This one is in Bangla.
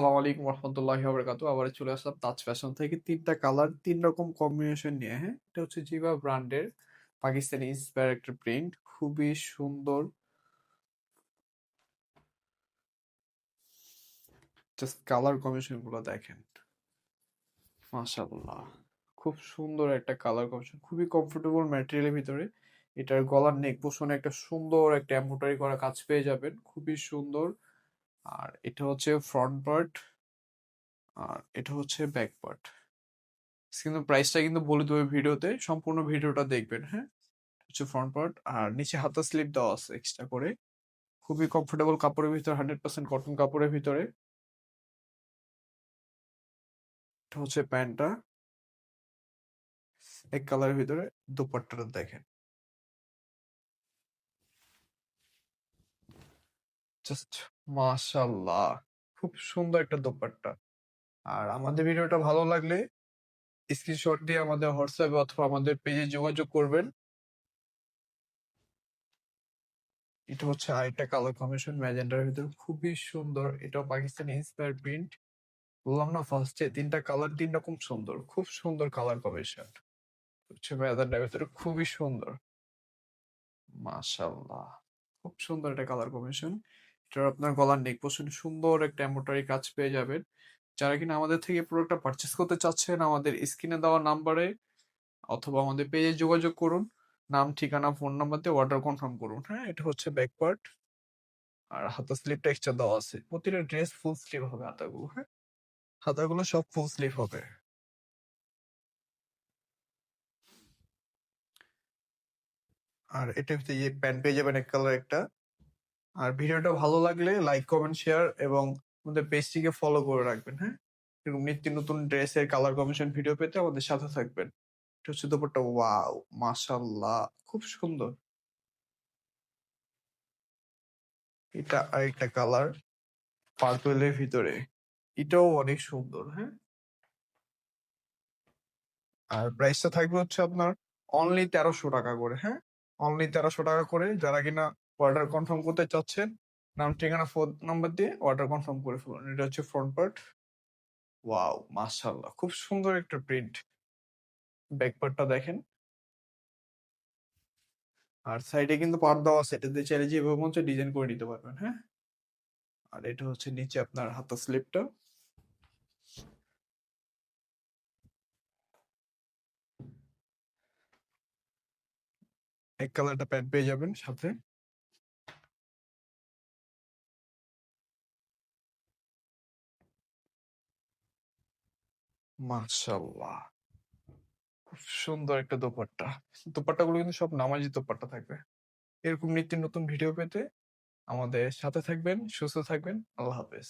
আসসালামু আলাইকুম রহমতুল্লাহি ওয়া আবার চলে আসলাম তাজ ফ্যাশন থেকে ৩টা কালার ৩ রকম কম্বিনেশন নিয়ে। হ্যাঁ, এটা হচ্ছে জিভা ব্র্যান্ডের পাকিস্তানি ইন্সপায়ার একটা প্রিন্ট, খুবই সুন্দর। জাস্ট কালার কম্বিনেশন গুলো দেখেন, মাশাআল্লাহ, খুব সুন্দর একটা কালার কম্বিনেশন, খুবই কমফোর্টেবল ম্যাটেরিয়ালের ভিতরে। এটার গলার নেক পোর্শনে একটা সুন্দর একটা এমব্রয়ডারি করা কাজ পেয়ে যাবেন, খুবই সুন্দর। আর এটা হচ্ছে ফ্রন্ট পার্ট, আর এটা হচ্ছে ব্যাক পার্ট। কিন্তু প্রাইসটা কিন্তু বলে দেবো ভিডিওতে, সম্পূর্ণ ভিডিওটা দেখবেন। হ্যাঁ, হচ্ছে ফ্রন্ট পার্ট, আর নিচে হাতা স্লিপ দেওয়া আছে এক্সট্রা করে। খুবই কমফোর্টেবল কাপড়ের ভিতরে, 100% কটন কাপড়ের ভিতরে। এটা হচ্ছে প্যান্টটা এক কালারের ভিতরে। দোপাট্টাটা দেখেন, জাস্ট মাশাআল্লাহ, খুব সুন্দর একটা দোপাট্টা। আর আমাদের ভিডিওটা ভালো লাগলে স্ক্রিনশট দিয়ে আমাদের হোয়াটসঅ্যাপে অথবা আমাদের পেজে যোগাযোগ করবেন। এটা হচ্ছে আরেকটা কালার কম্বিনেশন ম্যাজেন্ডার ভিতরে, খুবই সুন্দর। এটাও পাকিস্তানি ইন্সপায়ার প্রিন্ট। বললাম না ফার্স্টে ৩টা কালার ৩ রকম সুন্দর, খুব সুন্দর কালার কম্বিনেশন। হচ্ছে ম্যাজেন্ডার ভিতরে, খুবই সুন্দর, মাশাআল্লাহ, খুব সুন্দর একটা কালার কম্বিনেশন। এটার আপনার গলার নেক পোর্শনে সুন্দর একটা এমব্রয়ডারি কাজ পেয়ে যাবেন। যারা কিনা আমাদের থেকে প্রোডাক্টটা পারচেজ করতে চাচ্ছেন, আমাদের স্ক্রিনে দেওয়া নাম্বারে অথবা আমাদের পেজে যোগাযোগ করুন। নাম, ঠিকানা, ফোন নাম্বার দিয়ে অর্ডার কনফার্ম করুন। হ্যাঁ, এটা হচ্ছে ব্যাক পার্ট, আর হাতা স্লিপটা এক্সট্রা দেওয়া আছে। প্রতিটা ড্রেস ফুল স্লিভ হবে হাতাগুলো। হ্যাঁ, হাতাগুলো সব ফুল স্লিভ হবে। আর এটা হচ্ছে যে প্যান্ট পেয়ে যাবেন এক কালার একটা। আর ভিডিওটা ভালো লাগলে লাইক, কমেন্ট, শেয়ার এবং আমাদের পেজটিকে ফলো করে রাখবেন। হ্যাঁ, এরকম নিত্য নতুন ড্রেসের কালার কম্বিনেশন ভিডিও পেতে আমাদের সাথে থাকবেন। এটা হচ্ছে দুপাট্টা, ওয়াও, মাশাআল্লাহ, খুব সুন্দর। এটা আরেকটা কালার পার্পলের ভিতরে, এটাও অনেক সুন্দর। হ্যাঁ, আর প্রাইসটা থাকবে হচ্ছে আপনার অনলি ১৩০০ টাকা করে। হ্যাঁ, অনলি ১৩০০ টাকা করে। যারা কিনা অর্ডার কনফার্ম করতে চাচ্ছেন, নাম, ঠিকানা, ফোন নাম্বার দিয়ে অর্ডার কনফার্ম করে ফেলুন। এটা হচ্ছে ফ্রন্ট পার্ট, ওয়াও, মাশাআল্লাহ, খুব সুন্দর একটা প্রিন্ট। ব্যাক পার্টটা দেখেন, আর সাইডে কিন্তু পার্ট দেওয়া আছে, এটা দিয়ে চাইলে যেভাবে মন চায় ডিজাইন করে নিতে পারবেন। হ্যাঁ, আর এটা হচ্ছে নিচে আপনার হাতা স্লিপটা। এক কালারটা প্যান্ট পেয়ে যাবেন সাথে। মাশাআল্লাহ, খুব সুন্দর একটা দোপাট্টা। দোপাট্টাগুলো কিন্তু সব নামাজি দোপাট্টা থাকবে। এরকম নিত্য নতুন ভিডিও পেতে আমাদের সাথে থাকবেন, সুস্থ থাকবেন। আল্লাহ হাফেজ।